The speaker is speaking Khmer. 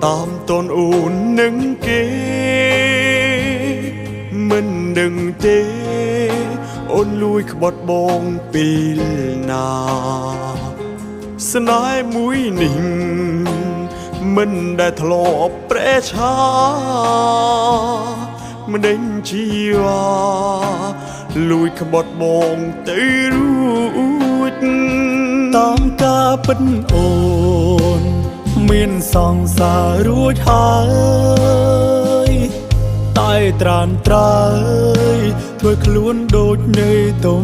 តាមតនអូននឹងគេមិនដឹងទេអូនលួយក្បត់បងពេលណាស្នេហ៍មួយនេះមិនដែលធ្លាប់ប្រែឆាមិនដេញជីវ៉ាលួយក្បត់បងទៅរួចតាមការពិតអូនមានសង្សាររួចហើយតែត្រានត្រើយធ្វើខ្លួនដូចនៃទុំ